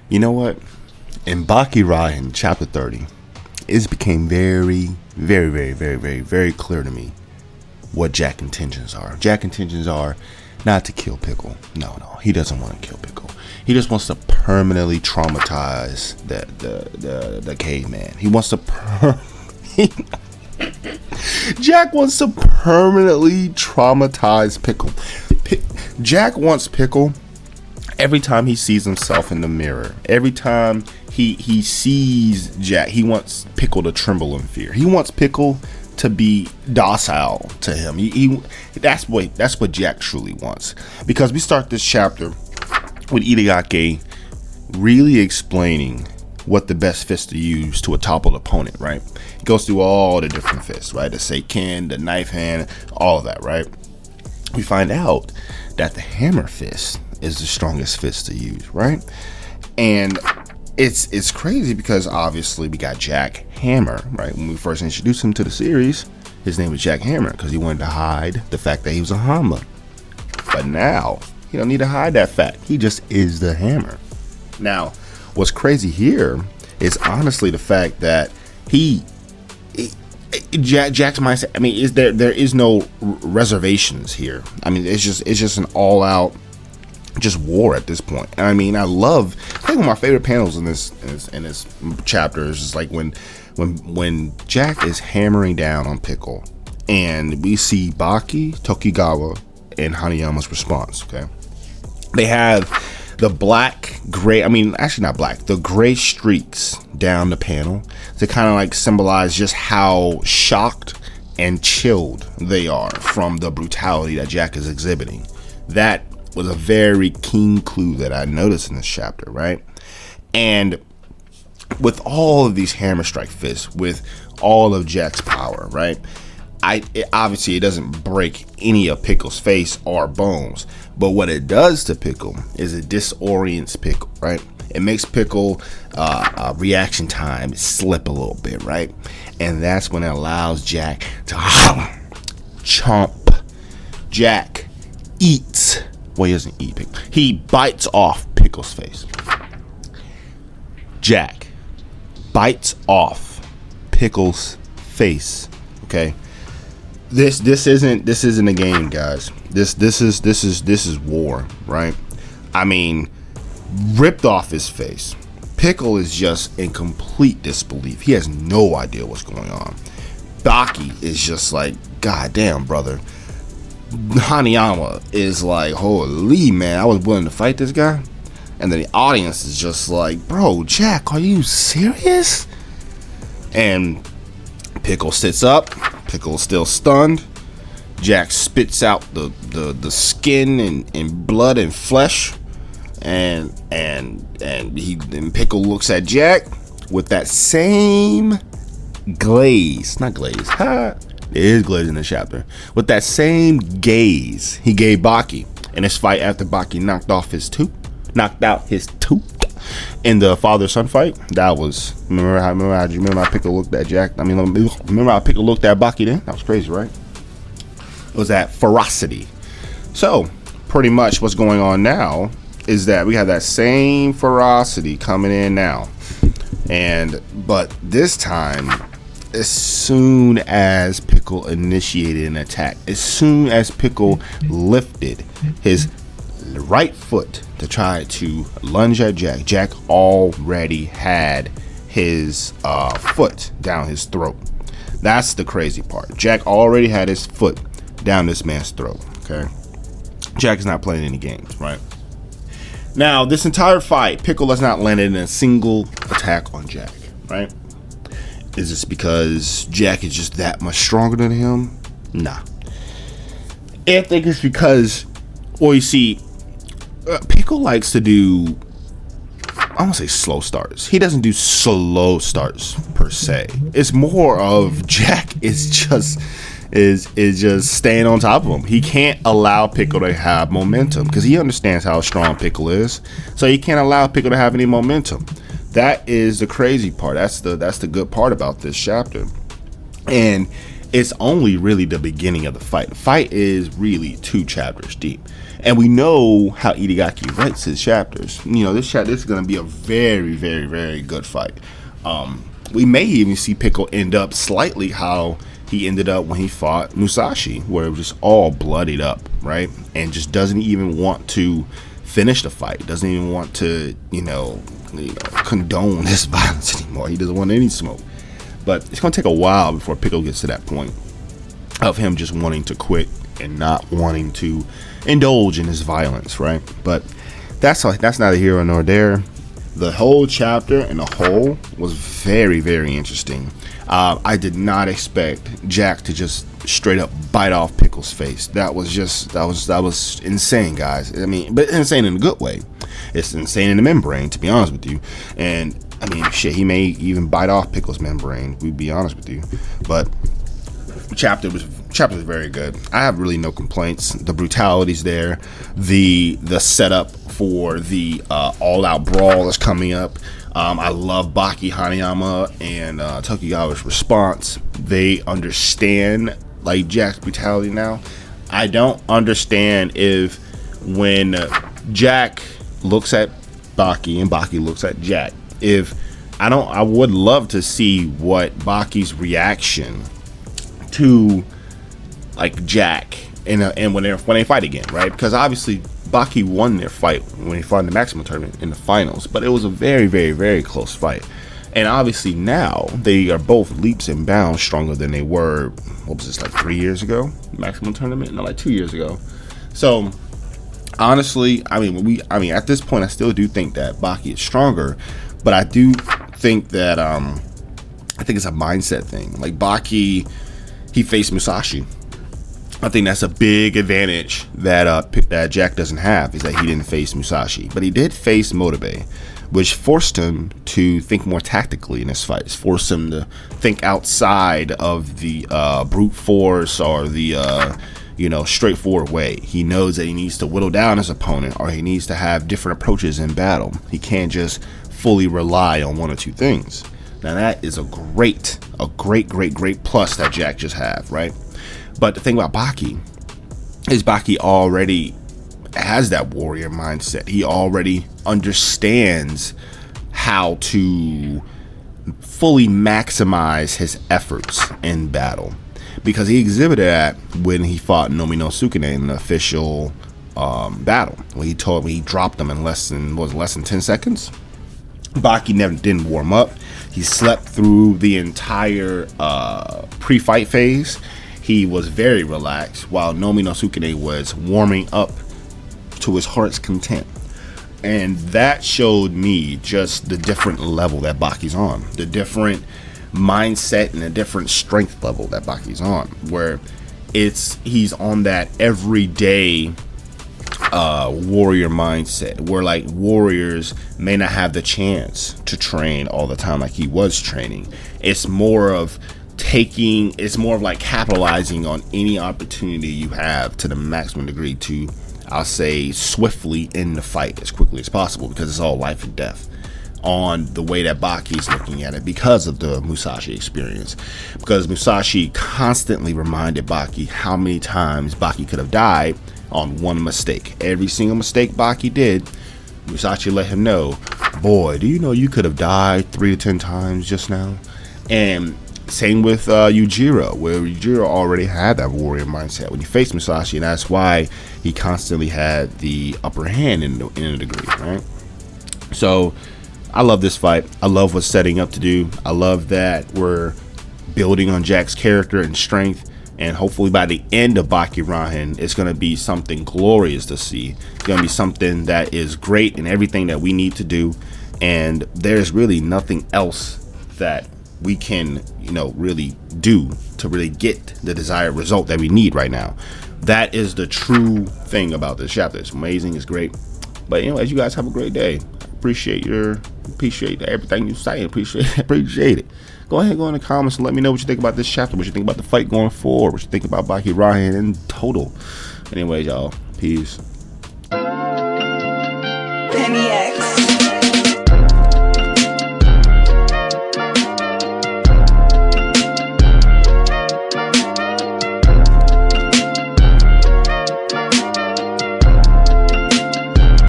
You know what? In Baki Rahen, chapter 30, it became very, very, very, very, very, very clear to me what Jack's intentions are. Jack's intentions are not to kill Pickle. No, he doesn't want to kill Pickle. He just wants to permanently traumatize the caveman. He wants to Jack wants to permanently traumatize Pickle. Jack wants Pickle every time he sees himself in the mirror. Every time he sees Jack, he wants Pickle to tremble in fear. He wants Pickle to be docile to him. That's what Jack truly wants. Because we start this chapter with Itagaki really explaining what the best fist to use to a toppled opponent, right? He goes through all the different fists, right? The Seiken, the knife hand, all of that, right? We find out that the hammer fist is the strongest fist to use, right? And it's crazy because obviously we got Jack Hammer, right? When we first introduced him to the series, his name was Jack Hammer because he wanted to hide the fact that he was a Hanma. But now he don't need to hide that fact. He just is the hammer. Now, what's crazy here is honestly the fact that Jack's mindset. I mean, there is no reservations here. I mean, it's just an all out just war at this point. And I mean, I think one of my favorite panels in this chapter is just like when Jack is hammering down on Pickle, and we see Baki, Tokigawa, and Hanayama's response. Okay, they have the the gray streaks down the panel to kind of like symbolize just how shocked and chilled they are from the brutality that Jack is exhibiting. That was a very keen clue that I noticed in this chapter, right? And with all of these hammer strike fists, with all of Jack's power, right? Obviously it doesn't break any of Pickle's face or bones, but what it does to Pickle is it disorients Pickle, right? It makes Pickle reaction time slip a little bit, right? And that's when it allows Jack to chomp. Jack eats. Well, he doesn't eat Pickle. He bites off Pickle's face. Jack bites off Pickle's face. Okay. This isn't a game, guys. This is war, right? I mean, ripped off his face. Pickle is just in complete disbelief. He has no idea what's going on. Baki is just like, God damn, brother. Hanayama is like, holy man, I was willing to fight this guy. And then the audience is just like, bro, Jack, are you serious? And Pickle sits up. Pickle's still stunned. Jack spits out the skin and blood and flesh, and Pickle looks at Jack with that same glaze, not glaze. There is glaze in the chapter. With that same gaze he gave Baki in his fight after Baki knocked out his tooth in the father-son fight. That was remember how Pickle looked at Jack? I mean, remember how Pickle looked at Baki then? That was crazy, right? It was that ferocity. So pretty much what's going on now is that we have that same ferocity coming in now, but this time, as soon as Pickle initiated an attack, as soon as Pickle lifted his right foot to try to lunge at Jack, Jack already had his foot down his throat. That's the crazy part. Jack already had his foot down this man's throat. Okay, Jack is not playing any games, right? Now, this entire fight, Pickle has not landed in a single attack on Jack, right? Is this because Jack is just that much stronger than him? Nah. I think it's because, well, you see, Pickle likes to do, I won't say slow starts. He doesn't do slow starts per se. It's more of Jack is just staying on top of him. He can't allow Pickle to have momentum because he understands how strong Pickle is. So he can't allow Pickle to have any momentum. That is the crazy part. That's the good part about this chapter. And it's only really the beginning of the fight. The fight is really 2 chapters deep. And we know how Itagaki writes his chapters. You know, this is going to be a very, very, very good fight. We may even see Pickle end up slightly how he ended up when he fought Musashi, where it was just all bloodied up, right? And just doesn't even want to finish the fight. Doesn't even want to, condone this violence anymore. He doesn't want any smoke. But it's going to take a while before Pickle gets to that point of him just wanting to quit and not wanting to indulge in his violence, right? But that's neither here nor there. The whole chapter in a whole was very, very interesting. I did not expect Jack to just straight up bite off Pickle's face. That was insane, guys. I mean, but insane in a good way. It's insane in the membrane, to be honest with you. And I mean, shit, he may even bite off Pickle's membrane. We'd be honest with you, but the chapter was very good. I have really no complaints. The brutality's there. The setup for the all-out brawl is coming up. I love Baki, Hanayama, and Tokugawa's response. They understand like Jack's brutality now. I don't understand if when Jack looks at Baki and Baki looks at Jack, I would love to see what Baki's reaction to like Jack and when they fight again, right? Because obviously Baki won their fight when he fought in the maximum tournament in the finals, but it was a very, very, very close fight. And obviously now they are both leaps and bounds stronger than they were, what was this, like 3 years ago? Maximum tournament? No, like 2 years ago. So honestly, I mean at this point I still do think that Baki is stronger, but I do think that I think it's a mindset thing. Like Baki, he faced Musashi. I think that's a big advantage that Jack doesn't have, is that he didn't face Musashi, but he did face Motobe, which forced him to think more tactically in this fight. It's forced him to think outside of the brute force or the straightforward way. He knows that he needs to whittle down his opponent, or he needs to have different approaches in battle. He can't just fully rely on one or two things. Now that is a great plus that Jack just have, right? But the thing about Baki is Baki already has that warrior mindset. He already understands how to fully maximize his efforts in battle, because he exhibited that when he fought Nomi no Sukune in the official battle, when he told me he dropped them in less than 10 seconds. Baki didn't warm up. He slept through the entire pre-fight phase. He was very relaxed, while Nomi no Sukune was warming up to his heart's content. And that showed me just the different level that Baki's on, the different mindset and the different strength level that Baki's on, where he's on that everyday warrior mindset, where like warriors may not have the chance to train all the time like he was training. It's more of like capitalizing on any opportunity you have to the maximum degree to, I'll say, swiftly end the fight as quickly as possible, because it's all life and death on the way that Baki's looking at it, because of the Musashi experience. Because Musashi constantly reminded Baki how many times Baki could have died on one mistake. Every single mistake Baki did, Musashi let him know, boy, do you know you could have died 3 to 10 times just now? And same with Yujiro, where Yujiro already had that warrior mindset when he faced Musashi, and that's why he constantly had the upper hand in a degree, right? So I love this fight. I love what's setting up to do. I love that we're building on Jack's character and strength, and hopefully by the end of Baki Rahen, it's going to be something glorious to see. It's going to be something that is great in everything that we need to do, and there's really nothing else that we can really do to really get the desired result that we need right now. That is the true thing about this chapter. It's amazing, it's great. But anyways, you guys have a great day. Appreciate everything you say. Appreciate it. Go ahead, go in the comments and let me know what you think about this chapter, what you think about the fight going forward, what you think about Baki Rahen in total. Anyways, y'all, peace. Penny